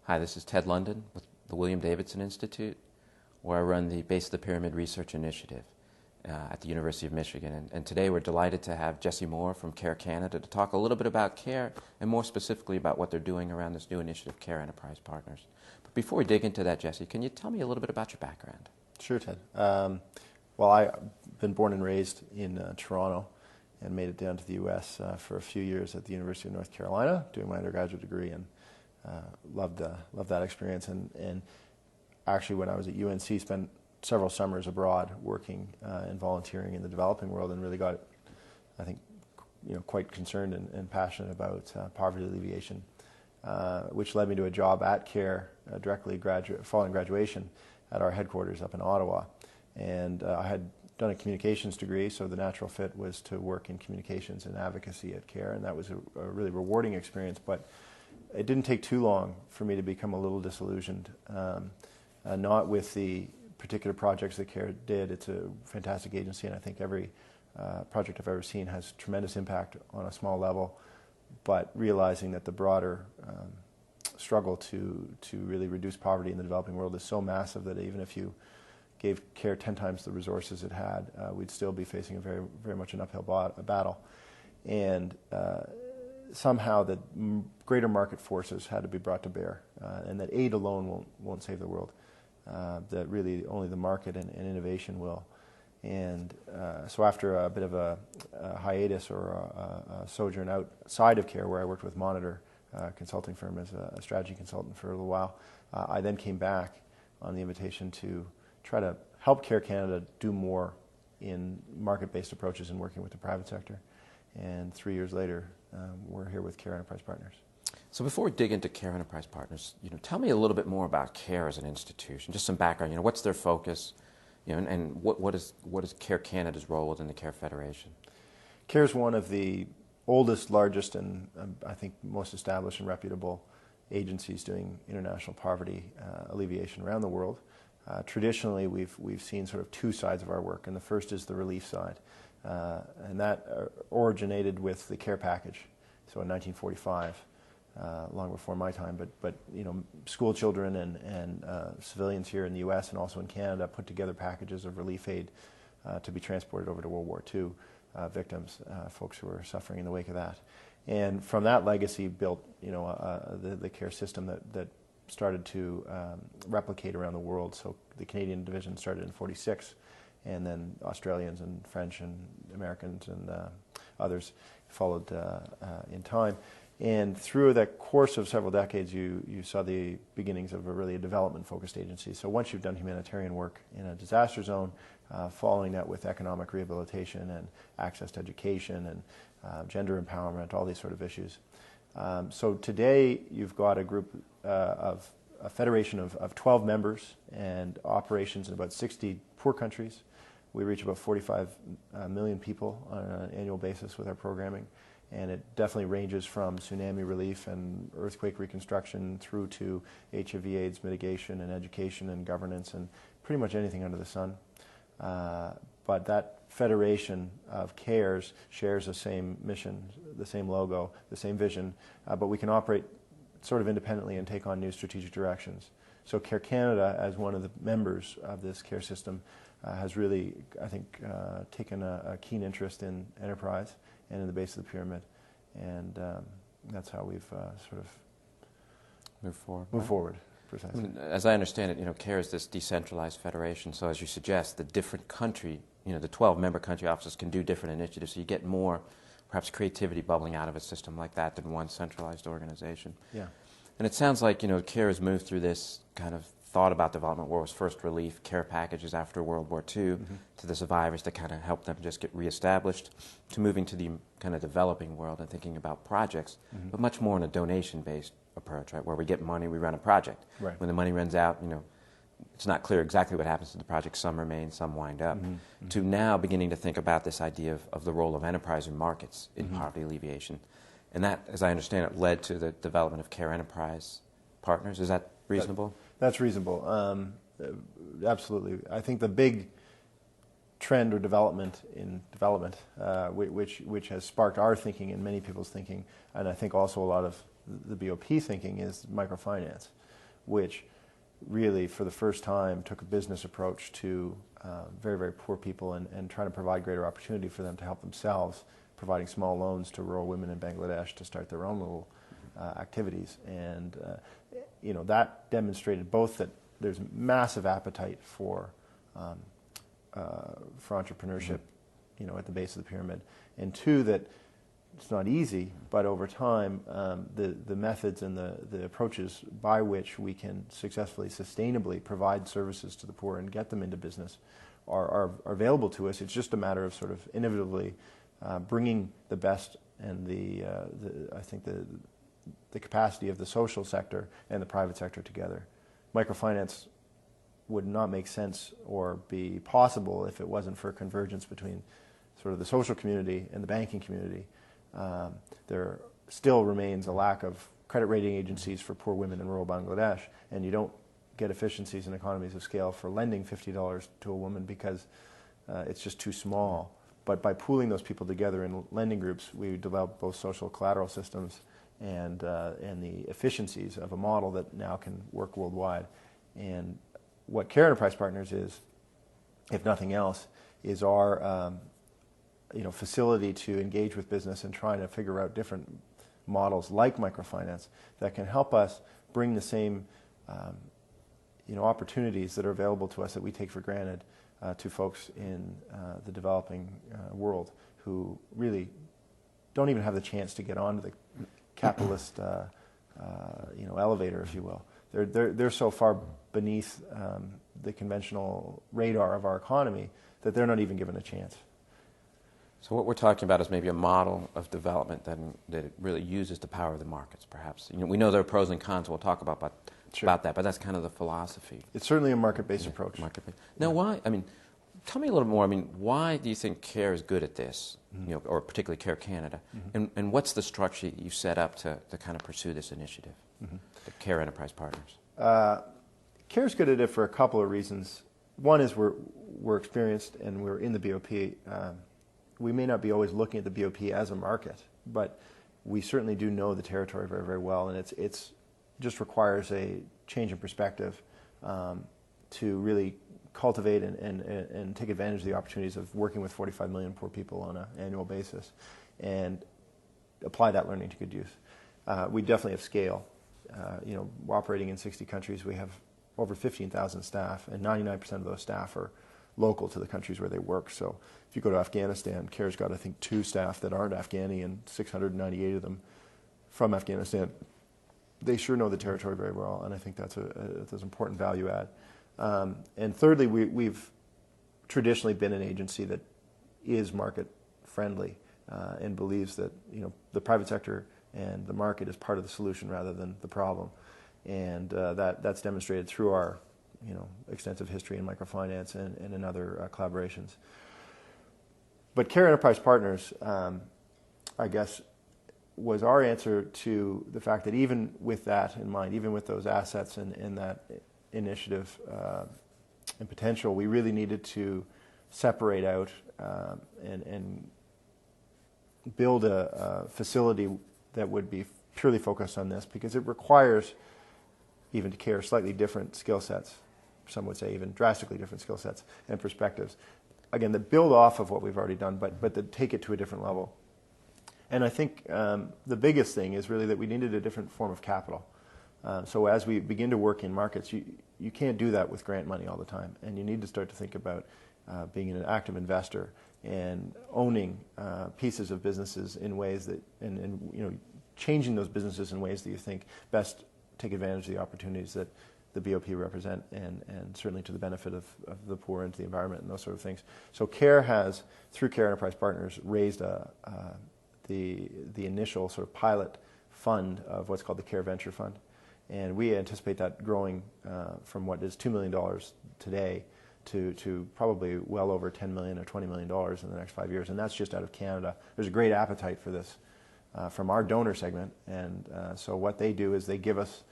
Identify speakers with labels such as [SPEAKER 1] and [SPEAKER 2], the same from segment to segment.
[SPEAKER 1] Hi, this is Ted London with the William Davidson Institute, where I run the Base of the Pyramid Research Initiative at the University of Michigan. And today we're delighted to have Jesse Moore from CARE Canada to talk a little bit about CARE and more specifically about what they're doing around this new initiative, CARE Enterprise Partners. But before we dig into that, Jesse, can you tell me a little bit about your background?
[SPEAKER 2] Sure, Ted. Well, I've been born and raised in Toronto and made it down to the U.S. For a few years at the University of North Carolina, doing my undergraduate degree, and loved that experience. And actually, when I was at UNC, spent several summers abroad working and volunteering in the developing world, and really got, I think, quite concerned and passionate about poverty alleviation, which led me to a job at CARE directly following graduation at our headquarters up in Ottawa. And I had done a communications degree, so the natural fit was to work in communications and advocacy at CARE, and that was a really rewarding experience. But it didn't take too long for me to become a little disillusioned, not with the particular projects that CARE did. It's a fantastic agency, and I think every project I've ever seen has tremendous impact on a small level, but realizing that the broader struggle to really reduce poverty in the developing world is so massive that even if you gave CARE 10 times the resources it had, we'd still be facing a very much an uphill battle. And somehow the greater market forces had to be brought to bear, and that aid alone won't save the world. That really only the market and innovation will. And so after a bit of a hiatus or a sojourn outside of CARE, where I worked with Monitor consulting firm as a strategy consultant for a little while, I then came back on the invitation to try to help CARE Canada do more in market-based approaches and working with the private sector. And 3 years later, we're here with CARE Enterprise Partners.
[SPEAKER 1] So before we dig into CARE Enterprise Partners, tell me a little bit more about CARE as an institution, just some background. What's their focus, and what is CARE Canada's role within the CARE Federation?
[SPEAKER 2] CARE is one of the oldest, largest, and I think most established and reputable agencies doing international poverty alleviation around the world. Traditionally, we've seen sort of two sides of our work, and the first is the relief side, and that originated with the CARE package, so in 1945, long before my time. But school children and civilians here in the U.S. and also in Canada put together packages of relief aid to be transported over to World War II victims, folks who were suffering in the wake of that. And from that legacy built, the CARE system that started to replicate around the world. So the Canadian division started in '46, and then Australians and French and Americans and others followed in time. And through that course of several decades, you saw the beginnings of a development-focused agency. So once you've done humanitarian work in a disaster zone, following that with economic rehabilitation and access to education and gender empowerment, all these sort of issues. So today you've got a group of a federation of 12 members and operations in about 60 poor countries. We reach about 45 million people on an annual basis with our programming, and it definitely ranges from tsunami relief and earthquake reconstruction through to HIV/AIDS mitigation and education and governance and pretty much anything under the sun. But that federation of CARES shares the same mission, the same logo, the same vision, but we can operate sort of independently and take on new strategic directions. So CARE Canada, as one of the members of this CARE system, has really, I think, taken a keen interest in enterprise and in the base of the pyramid, and that's how we've sort of moved forward. Precisely.
[SPEAKER 1] As I understand it, CARE is this decentralized federation. So as you suggest, the different country, the 12-member country offices can do different initiatives. So you get more, perhaps, creativity bubbling out of a system like that than one centralized organization.
[SPEAKER 2] Yeah.
[SPEAKER 1] And it sounds like CARE has moved through this kind of thought about development, where it was first relief, care packages after World War II, to the survivors to kind of help them just get reestablished, to moving to the kind of developing world and thinking about projects, but much more in a donation-based approach, right? Where we get money, we run a project.
[SPEAKER 2] Right.
[SPEAKER 1] When the money runs out, it's not clear exactly what happens to the project. Some remain, some wind up. To now beginning to think about this idea of the role of enterprise and markets in poverty alleviation. And that, as I understand it, led to the development of CARE Enterprise Partners. Is that reasonable?
[SPEAKER 2] That's reasonable. Absolutely. I think the big trend or development in development, which has sparked our thinking and many people's thinking, and I think also a lot of the BOP thinking, is microfinance. which really, for the first time, took a business approach to very, very poor people and trying to provide greater opportunity for them to help themselves, providing small loans to rural women in Bangladesh to start their own little activities. And that demonstrated both that there's massive appetite for entrepreneurship, at the base of the pyramid, and two, that it's not easy, but over time, the methods and the approaches by which we can successfully, sustainably provide services to the poor and get them into business are available to us. It's just a matter of sort of innovatively bringing the best and I think the capacity of the social sector and the private sector together. Microfinance would not make sense or be possible if it wasn't for convergence between sort of the social community and the banking community. There still remains a lack of credit rating agencies for poor women in rural Bangladesh, and you don't get efficiencies and economies of scale for lending $50 to a woman because it's just too small. But by pooling those people together in lending groups, we develop both social collateral systems and the efficiencies of a model that now can work worldwide. And what Care Enterprise Partners is, if nothing else, is our facility to engage with business and trying to figure out different models like microfinance that can help us bring the same opportunities that are available to us that we take for granted to folks in the developing world who really don't even have the chance to get onto the capitalist elevator, if you will. They're so far beneath the conventional radar of our economy that they're not even given a chance.
[SPEAKER 1] So what we're talking about is maybe a model of development that really uses the power of the markets, perhaps. We know there are pros and cons. We'll talk about that, but that's kind of the philosophy.
[SPEAKER 2] It's certainly a market-based approach.
[SPEAKER 1] Market-based. Now, why? Tell me a little more. why do you think CARE is good at this, or particularly CARE Canada, and what's the structure you set up to kind of pursue this initiative, the CARE Enterprise Partners?
[SPEAKER 2] CARE is good at it for a couple of reasons. One is we're experienced and we're in the BOP. We may not be always looking at the BOP as a market, but we certainly do know the territory very, very well, and it's just requires a change in perspective to really cultivate and take advantage of the opportunities of working with 45 million poor people on an annual basis and apply that learning to good use. We definitely have scale. We're operating in 60 countries. We have over 15,000 staff, and 99% of those staff are local to the countries where they work. So if you go to Afghanistan, CARE's got, I think, 2 staff that aren't Afghani and 698 of them from Afghanistan. They sure know the territory very well, and I think that's an important value add. And thirdly, we've traditionally been an agency that is market friendly and believes that the private sector and the market is part of the solution rather than the problem, and that's demonstrated through our extensive history in microfinance and in other collaborations. But Care Enterprise Partners, I guess, was our answer to the fact that even with that in mind, even with those assets and that initiative and potential, we really needed to separate out and build a facility that would be purely focused on this, because it requires, even to CARE, slightly different skill sets. Some would say even drastically different skill sets and perspectives. Again, that build off of what we've already done, but that take it to a different level. And I think the biggest thing is really that we needed a different form of capital. So as we begin to work in markets, you can't do that with grant money all the time, and you need to start to think about being an active investor and owning pieces of businesses in ways that, and changing those businesses in ways that you think best take advantage of the opportunities that the BOP represent, and certainly to the benefit of the poor and to the environment and those sort of things. So CARE has, through Care Enterprise Partners, raised the initial sort of pilot fund of what's called the CARE Venture Fund. And we anticipate that growing from what is $2 million today to probably well over $10 million or $20 million in the next 5 years. And that's just out of Canada. There's a great appetite for this from our donor segment. And so what they do is they give us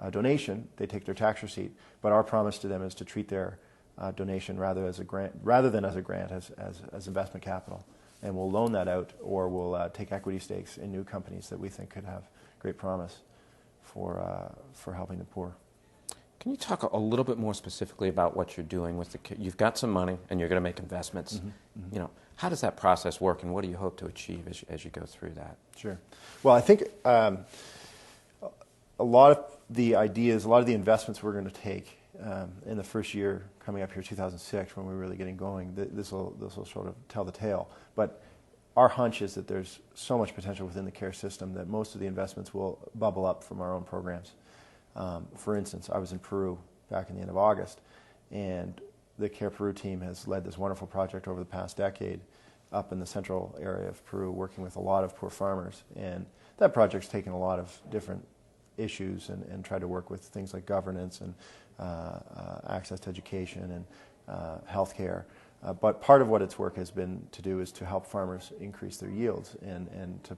[SPEAKER 2] a donation, they take their tax receipt, but our promise to them is to treat their donation rather than as a grant, as investment capital. And we'll loan that out, or we'll take equity stakes in new companies that we think could have great promise for helping the poor.
[SPEAKER 1] Can you talk a little bit more specifically about what you're doing with you've got some money and you're going to make investments.
[SPEAKER 2] Mm-hmm.
[SPEAKER 1] You know, how does that process work, and what do you hope to achieve as you go through that?
[SPEAKER 2] Sure. Well, I think a lot of the ideas, a lot of the investments we're going to take in the first year coming up here, 2006, when we're really getting going, this will sort of tell the tale. But our hunch is that there's so much potential within the care system that most of the investments will bubble up from our own programs. For instance, I was in Peru back in the end of August, and the Care Peru team has led this wonderful project over the past decade up in the central area of Peru, working with a lot of poor farmers. And that project's taken a lot of different issues and tried to work with things like governance and access to education and health care. But part of what its work has been to do is to help farmers increase their yields and to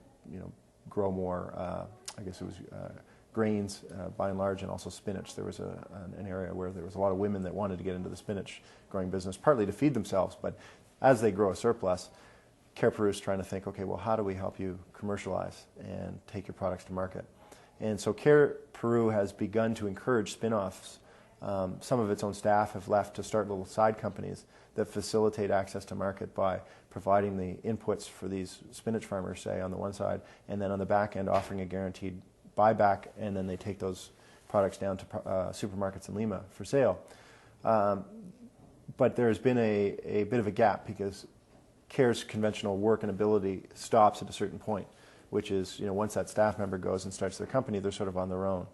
[SPEAKER 2] grow more, I guess it was grains by and large, and also spinach. There was an area where there was a lot of women that wanted to get into the spinach growing business, partly to feed themselves, but as they grow a surplus, Care Peru is trying to think, okay, well, how do we help you commercialize and take your products to market? And so Care Peru has begun to encourage spin-offs. Some of its own staff have left to start little side companies that facilitate access to market by providing the inputs for these spinach farmers, say, on the one side, and then on the back end offering a guaranteed buyback, and then they take those products down to supermarkets in Lima for sale. But there's been a bit of a gap because Care's conventional work and ability stops at a certain point, which is, once that staff member goes and starts their company, they're sort of on their own.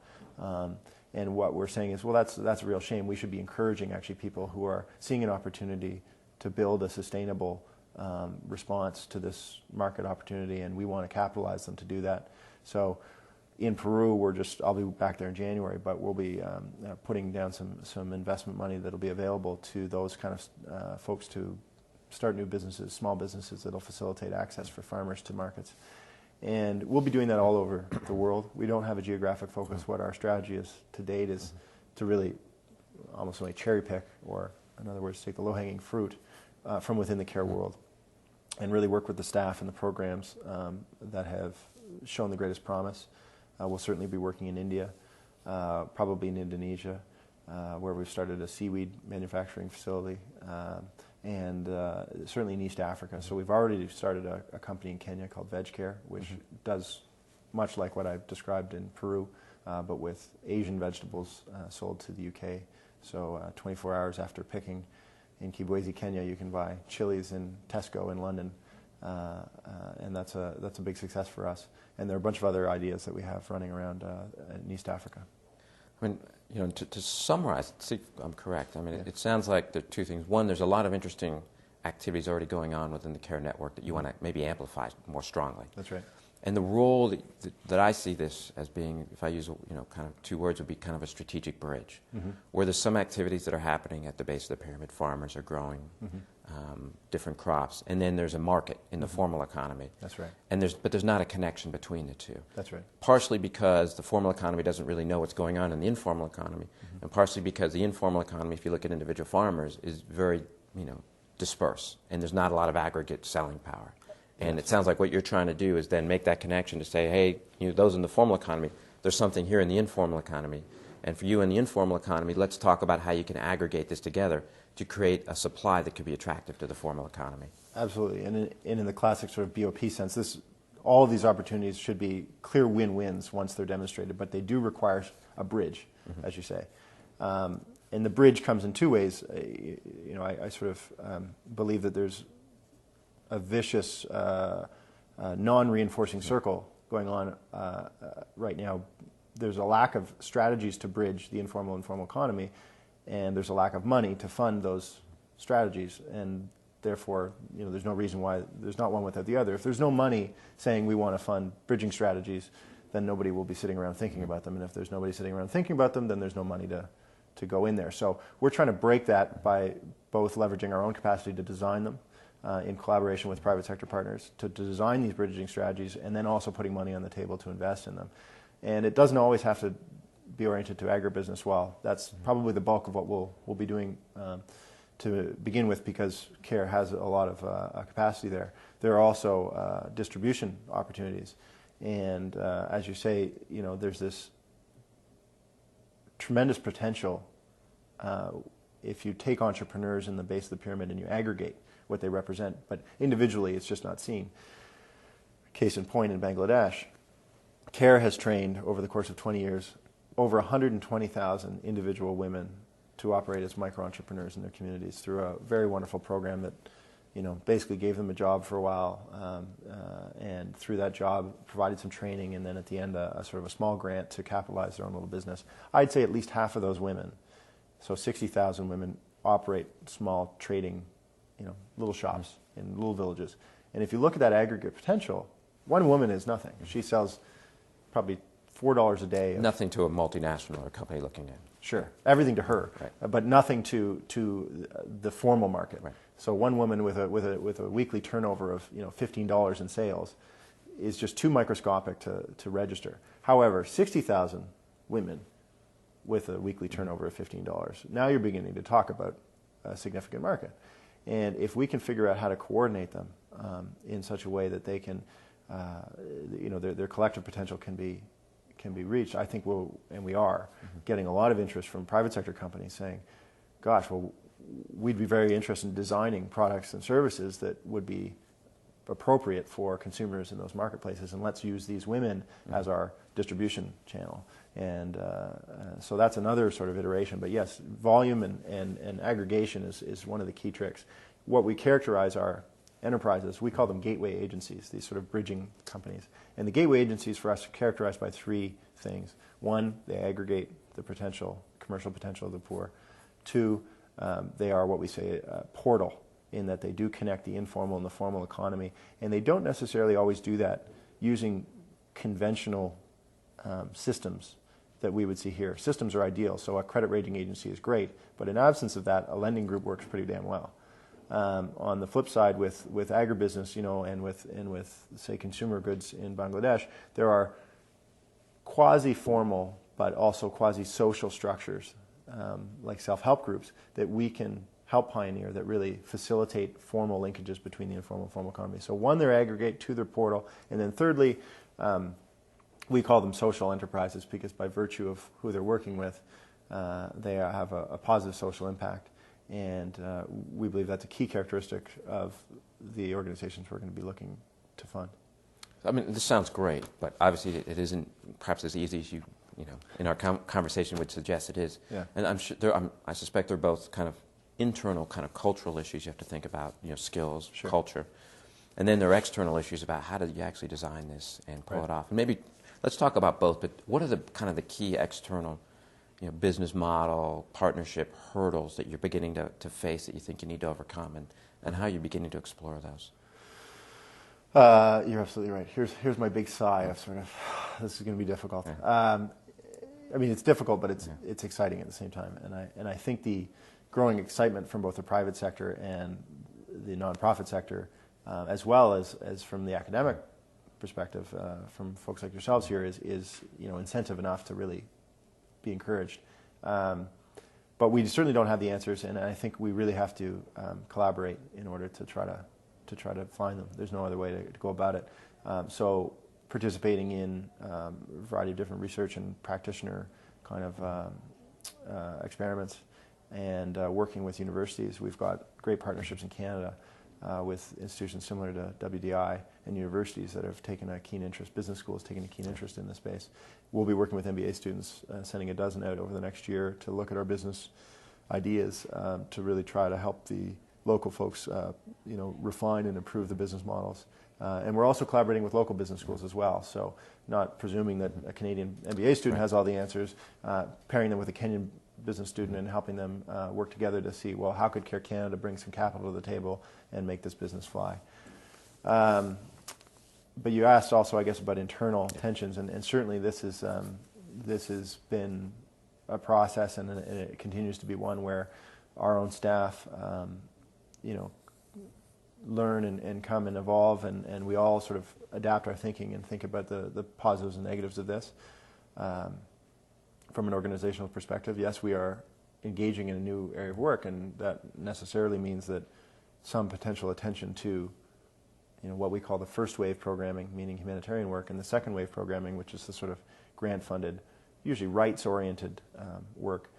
[SPEAKER 2] And what we're saying is, well, that's a real shame. We should be encouraging actually people who are seeing an opportunity to build a sustainable response to this market opportunity, and we want to capitalize them to do that. So in Peru, I'll be back there in January, but we'll be putting down some investment money that'll be available to those kind of folks to start new businesses, small businesses that'll facilitate access for farmers to markets. And we'll be doing that all over the world. We don't have a geographic focus. What our strategy is to date is to really almost only cherry pick, or in other words, take the low-hanging fruit from within the care world and really work with the staff and the programs that have shown the greatest promise. We'll certainly be working in India, probably in Indonesia, where we've started a seaweed manufacturing facility, and certainly in East Africa. So we've already started a company in Kenya called VegCare, which does much like what I've described in Peru, but with Asian vegetables sold to the UK. So 24 hours after picking in Kibwezi, Kenya, you can buy chilies in Tesco in London, and that's a big success for us. And there are a bunch of other ideas that we have running around in East Africa.
[SPEAKER 1] I mean, to summarize, see if I'm correct. I mean, it sounds like there are two things. One, there's a lot of interesting activities already going on within the care network that you want to maybe amplify more strongly.
[SPEAKER 2] That's right.
[SPEAKER 1] And the role that I see this as being, if I use kind of two words, would be kind of a strategic bridge, where there's some activities that are happening at the base of the pyramid. Farmers are growing different crops, and then there's a market in the formal economy.
[SPEAKER 2] That's right.
[SPEAKER 1] And there's not a connection between the two.
[SPEAKER 2] That's right.
[SPEAKER 1] Partially because the formal economy doesn't really know what's going on in the informal economy, and partially because the informal economy, if you look at individual farmers, is very dispersed, and there's not a lot of aggregate selling power. And it sounds like what you're trying to do is then make that connection to say, hey, those in the formal economy, there's something here in the informal economy. And for you in the informal economy, let's talk about how you can aggregate this together to create a supply that could be attractive to the formal economy.
[SPEAKER 2] Absolutely. And in the classic sort of BOP sense, all of these opportunities should be clear win-wins once they're demonstrated, but they do require a bridge, as you say. And the bridge comes in two ways. I sort of believe that there's a vicious, non-reinforcing circle going on right now. There's a lack of strategies to bridge the informal and formal economy, and there's a lack of money to fund those strategies, and therefore, there's no reason why there's not one without the other. If there's no money saying we want to fund bridging strategies, then nobody will be sitting around thinking about them, and if there's nobody sitting around thinking about them, then there's no money to go in there. So we're trying to break that by both leveraging our own capacity to design them, in collaboration with private sector partners to design these bridging strategies, and then also putting money on the table to invest in them. And it doesn't always have to be oriented to agribusiness. Well, that's probably the bulk of what we'll be doing to begin with, because CARE has a lot of capacity there. There are also distribution opportunities. And as you say, there's this tremendous potential if you take entrepreneurs in the base of the pyramid and you aggregate what they represent, but individually it's just not seen. Case in point, in Bangladesh, CARE has trained over the course of 20 years over 120,000 individual women to operate as micro-entrepreneurs in their communities through a very wonderful program that basically gave them a job for a while, and through that job provided some training, and then at the end a sort of a small grant to capitalize their own little business. I'd say at least half of those women, so 60,000 women, operate small trading, little shops in little villages. And if you look at that aggregate potential, one woman is nothing. She sells probably $4 a day.
[SPEAKER 1] Nothing to a multinational or company looking at.
[SPEAKER 2] Sure, everything to her,
[SPEAKER 1] right.
[SPEAKER 2] But nothing to the formal market.
[SPEAKER 1] Right.
[SPEAKER 2] So one woman with a weekly turnover of $15 in sales is just too microscopic to register. However, 60,000 women with a weekly turnover of $15, now you're beginning to talk about a significant market. And if we can figure out how to coordinate them in such a way that they can, their collective potential can be reached, I think we are getting a lot of interest from private sector companies saying, gosh, well, we'd be very interested in designing products and services that would be appropriate for consumers in those marketplaces, and let's use these women as our distribution channel. And so that's another sort of iteration. But yes, volume and aggregation is one of the key tricks. What we characterize our enterprises, we call them gateway agencies, these sort of bridging companies. And the gateway agencies for us are characterized by three things. One, they aggregate the commercial potential of the poor. Two, they are what we say a portal, in that they do connect the informal and the formal economy. And they don't necessarily always do that using conventional systems that we would see here. Systems are ideal, so a credit rating agency is great, but in absence of that, a lending group works pretty damn well. On the flip side, with agribusiness, and with say consumer goods in Bangladesh, there are quasi-formal but also quasi-social structures like self-help groups that we can help pioneer that really facilitate formal linkages between the informal and formal economy. So one, they're aggregate; two, they're portal; and then thirdly, we call them social enterprises because by virtue of who they're working with, they have a positive social impact. And we believe that's a key characteristic of the organizations we're going to be looking to fund.
[SPEAKER 1] I mean, this sounds great, but obviously it isn't perhaps as easy as you in our conversation would suggest it is.
[SPEAKER 2] Yeah.
[SPEAKER 1] And I'm sure I suspect they're both kind of internal, kind of cultural issues you have to think about, skills,
[SPEAKER 2] sure.
[SPEAKER 1] culture. And then there are external issues about how do you actually design this and pull it off. And maybe let's talk about both, but what are the kind of the key external business model, partnership hurdles that you're beginning to face that you think you need to overcome, and how you're beginning to explore those?
[SPEAKER 2] You're absolutely right. Here's my big sigh of sort of, this is going to be difficult.
[SPEAKER 1] Yeah.
[SPEAKER 2] I mean, it's difficult, but it's exciting at the same time. And I think the growing excitement from both the private sector and the nonprofit sector, as well as from the academic perspective, from folks like yourselves here, is incentive enough to really be encouraged. But we certainly don't have the answers, and I think we really have to collaborate in order to try to find them. There's no other way to go about it. So participating in a variety of different research and practitioner kind of experiments, and working with universities. We've got great partnerships in Canada with institutions similar to WDI and universities that have taken a keen interest, business schools taking a keen interest in this space. We'll be working with MBA students, sending a dozen out over the next year to look at our business ideas to really try to help the local folks refine and improve the business models. And we're also collaborating with local business schools as well, so not presuming that a Canadian MBA student has all the answers, pairing them with a Kenyan business student and helping them work together to see, well, how could Care Canada bring some capital to the table and make this business fly? But you asked also, I guess, about internal tensions, and certainly this has been a process, and it continues to be one where our own staff, learn and come and evolve, and we all sort of adapt our thinking and think about the positives and negatives of this. From an organizational perspective, yes, we are engaging in a new area of work, and that necessarily means that some potential attention to what we call the first wave programming, meaning humanitarian work, and the second wave programming, which is the sort of grant-funded usually rights-oriented work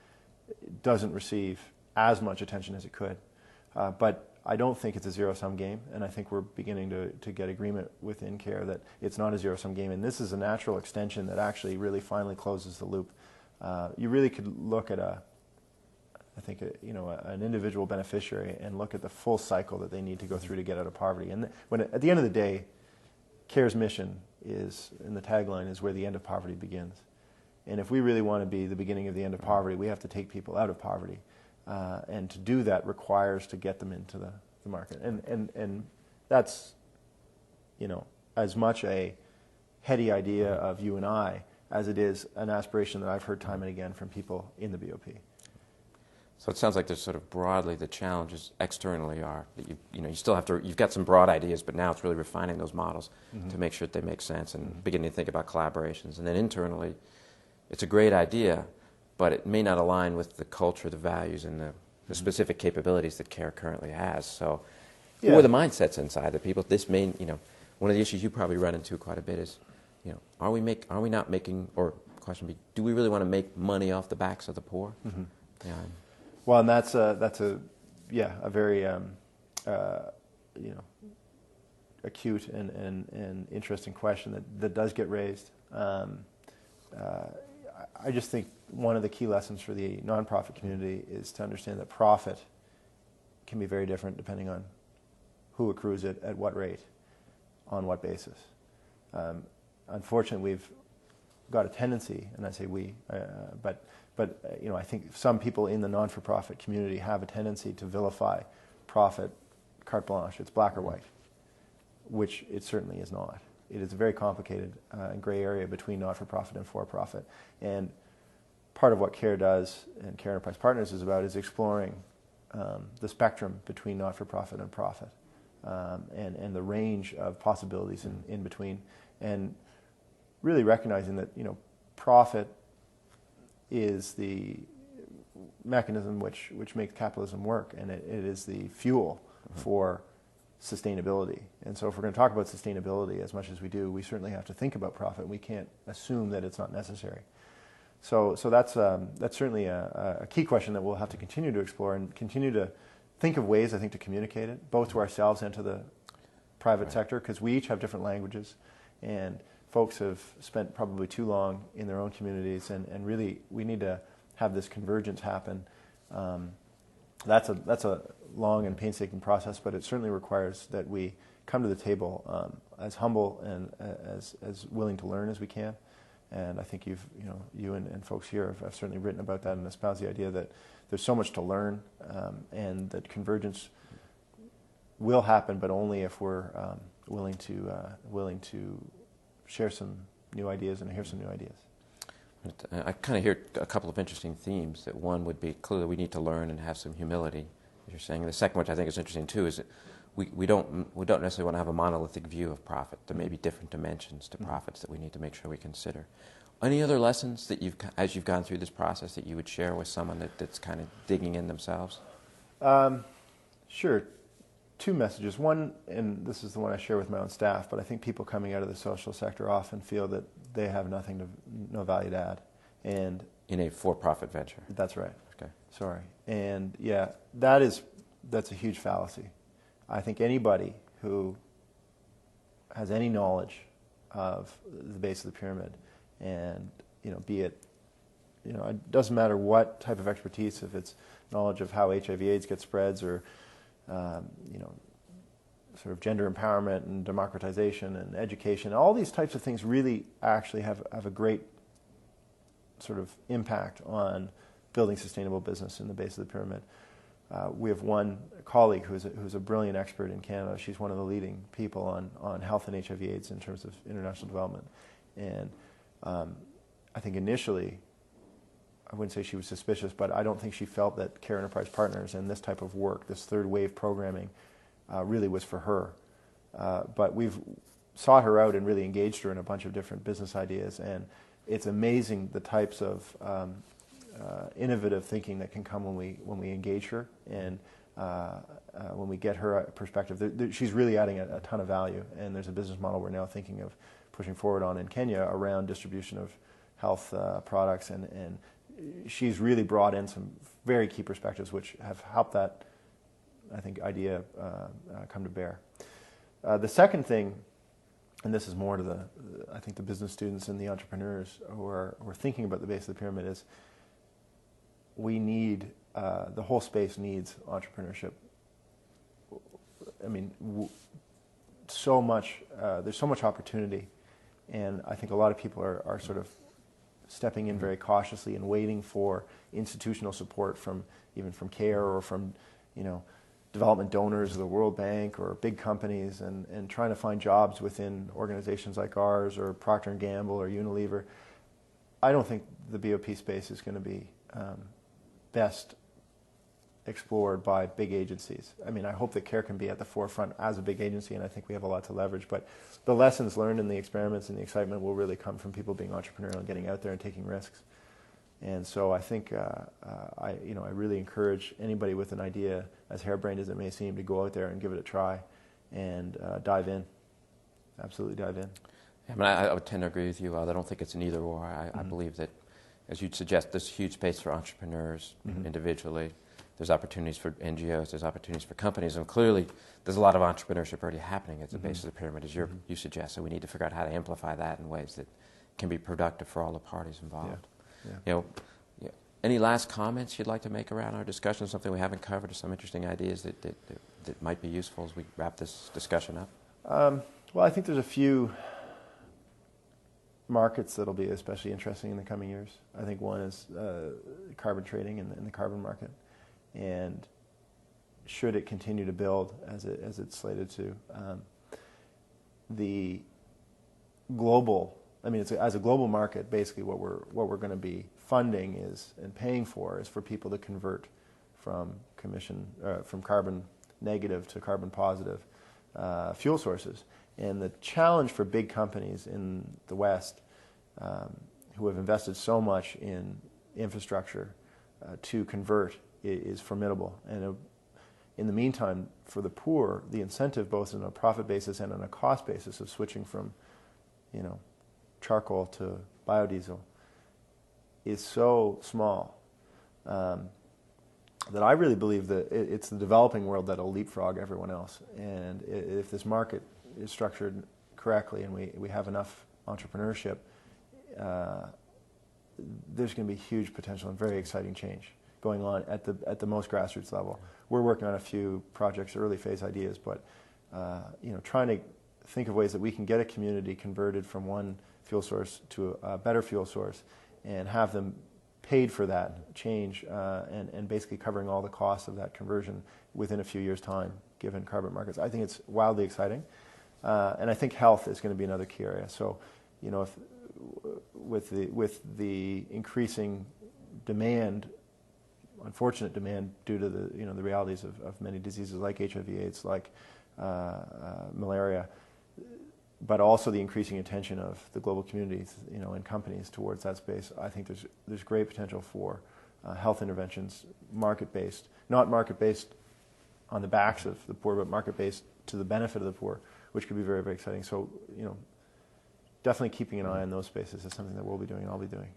[SPEAKER 2] doesn't receive as much attention as it could. But I don't think it's a zero-sum game, and I think we're beginning to get agreement within CARE that it's not a zero-sum game, and this is a natural extension that actually really finally closes the loop. You really could look at an individual beneficiary and look at the full cycle that they need to go through to get out of poverty. And at the end of the day, CARE's mission is, and the tagline is, where the end of poverty begins. And if we really want to be the beginning of the end of poverty, we have to take people out of poverty. And to do that requires to get them into the market. And that's, as much a heady idea of you and I as it is an aspiration that I've heard time and again from people in the BOP.
[SPEAKER 1] So it sounds like there's sort of broadly the challenges externally are that you still have to, you've got some broad ideas, but now it's really refining those models to make sure that they make sense and beginning to think about collaborations. And then internally, it's a great idea, but it may not align with the culture, the values, and the specific capabilities that CARE currently has. So, or the mindsets inside the people. This may, one of the issues you probably run into quite a bit is, are we not making, or question B, do we really want to make money off the backs of the poor? Mm-hmm. Yeah.
[SPEAKER 2] Well, and that's a very acute and interesting question that does get raised. I just think one of the key lessons for the nonprofit community is to understand that profit can be very different depending on who accrues it, at what rate, on what basis. Unfortunately, we've got a tendency, and I say we, but I think some people in the non-for-profit community have a tendency to vilify profit carte blanche. It's black or white, which it certainly is not. It is a very complicated and gray area between not-for-profit and for-profit. And part of what CARE does, and CARE Enterprise Partners is about, is exploring the spectrum between not-for-profit and profit, and the range of possibilities in between, and really recognizing that profit is the mechanism which makes capitalism work, and it is the fuel for sustainability. And so if we're going to talk about sustainability as much as we do, we certainly have to think about profit. We can't assume that it's not necessary. So that's certainly a key question that we'll have to continue to explore and continue to think of ways, I think, to communicate it, both to ourselves and to the private sector, because we each have different languages, and folks have spent probably too long in their own communities, and really we need to have this convergence happen. That's a long and painstaking process, but it certainly requires that we come to the table as humble and as willing to learn as we can. And I think you and folks here have certainly written about that and espoused the idea that there's so much to learn, and that convergence will happen, but only if we're willing to share some new ideas and hear some new ideas.
[SPEAKER 1] I kind of hear a couple of interesting themes. That one would be clearly we need to learn and have some humility, as you're saying. And the second, which I think is interesting too, is that we don't necessarily want to have a monolithic view of profit. There may be different dimensions to profits that we need to make sure we consider. Any other lessons that as you've gone through this process, that you would share with someone that's kind of digging in themselves?
[SPEAKER 2] Sure. Two messages. One, and this is the one I share with my own staff, but I think people coming out of the social sector often feel that they have no value to add. And
[SPEAKER 1] in a for-profit venture.
[SPEAKER 2] That's right.
[SPEAKER 1] Okay.
[SPEAKER 2] Sorry. And yeah, that's a huge fallacy. I think anybody who has any knowledge of the base of the pyramid, and be it, it doesn't matter what type of expertise, if it's knowledge of how HIV/AIDS gets spreads, or sort of gender empowerment and democratization and education, all these types of things really actually have a great sort of impact on building sustainable business in the base of the pyramid. We have one colleague who's a brilliant expert in Canada. She's one of the leading people on health and HIV/AIDS in terms of international development. And I think initially, I wouldn't say she was suspicious, but I don't think she felt that CARE Enterprise Partners and this type of work, this third wave programming, really was for her. But we've sought her out and really engaged her in a bunch of different business ideas, and it's amazing the types of innovative thinking that can come when we engage her, and when we get her perspective. She's really adding a ton of value, and there's a business model we're now thinking of pushing forward on in Kenya around distribution of health products, and she's really brought in some very key perspectives which have helped that, I think, idea come to bear. The second thing, and this is more to I think the business students and the entrepreneurs who are thinking about the base of the pyramid, is we need, the whole space needs entrepreneurship. I mean, there's so much opportunity, and I think a lot of people are sort of stepping in very cautiously and waiting for institutional support even from CARE or from, development donors of the World Bank or big companies, and trying to find jobs within organizations like ours or Procter & Gamble or Unilever. I don't think the BOP space is going to be best explored by big agencies. I mean, I hope that CARE can be at the forefront as a big agency, and I think we have a lot to leverage, but the lessons learned and the experiments and the excitement will really come from people being entrepreneurial and getting out there and taking risks. And so I think I really encourage anybody with an idea, as harebrained as it may seem, to go out there and give it a try and dive in. Absolutely dive in.
[SPEAKER 1] Yeah, I mean, I would tend to agree with you. I don't think it's an either or. I believe that, as you'd suggest, there's huge space for entrepreneurs individually. There's opportunities for NGOs. There's opportunities for companies. And clearly, there's a lot of entrepreneurship already happening at the base of the pyramid, as you suggest. So we need to figure out how to amplify that in ways that can be productive for all the parties involved.
[SPEAKER 2] Yeah.
[SPEAKER 1] Any last comments you'd like to make around our discussion, something we haven't covered, or some interesting ideas that might be useful as we wrap this discussion up?
[SPEAKER 2] Well, I think there's a few markets that'll be especially interesting in the coming years. I think one is carbon trading in the carbon market, and should it continue to build as it's slated to, the global. I mean, as a global market, basically what we're going to be funding and paying for is for people to convert from carbon negative to carbon positive fuel sources. And the challenge for big companies in the West who have invested so much in infrastructure to convert is formidable. And in the meantime, for the poor, the incentive, both on a profit basis and on a cost basis, of switching from, charcoal to biodiesel is so small that I really believe that it's the developing world that will leapfrog everyone else. And if this market is structured correctly and we have enough entrepreneurship, there's going to be huge potential and very exciting change going on at the most grassroots level. We're working on a few projects, early phase ideas, but trying to think of ways that we can get a community converted from one fuel source to a better fuel source and have them paid for that change and basically covering all the costs of that conversion within a few years' time, given carbon markets. I think it's wildly exciting. And I think health is going to be another key area. So, if with the increasing demand, unfortunate demand due to the realities of many diseases like HIV/AIDS, like malaria, but also the increasing attention of the global communities, and companies towards that space, I think there's great potential for health interventions, market-based, not market-based on the backs of the poor, but market-based to the benefit of the poor, which could be very, very exciting. So, definitely keeping an eye on those spaces is something that we'll be doing and I'll be doing.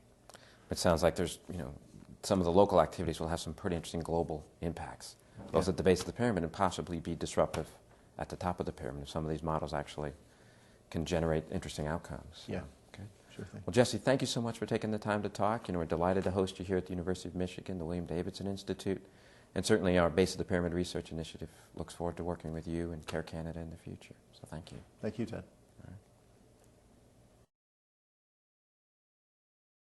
[SPEAKER 1] It sounds like there's, some of the local activities will have some pretty interesting global impacts, both at the base of the pyramid and possibly be disruptive at the top of the pyramid if some of these models actually can generate interesting outcomes.
[SPEAKER 2] Yeah.
[SPEAKER 1] Okay.
[SPEAKER 2] Sure thing.
[SPEAKER 1] Well, Jesse, thank you so much for taking the time to talk. We're delighted to host you here at the University of Michigan, the William Davidson Institute, and certainly our Base of the Pyramid Research Initiative looks forward to working with you and CARE Canada in the future. So thank you.
[SPEAKER 2] Thank you, Ted.
[SPEAKER 1] All right.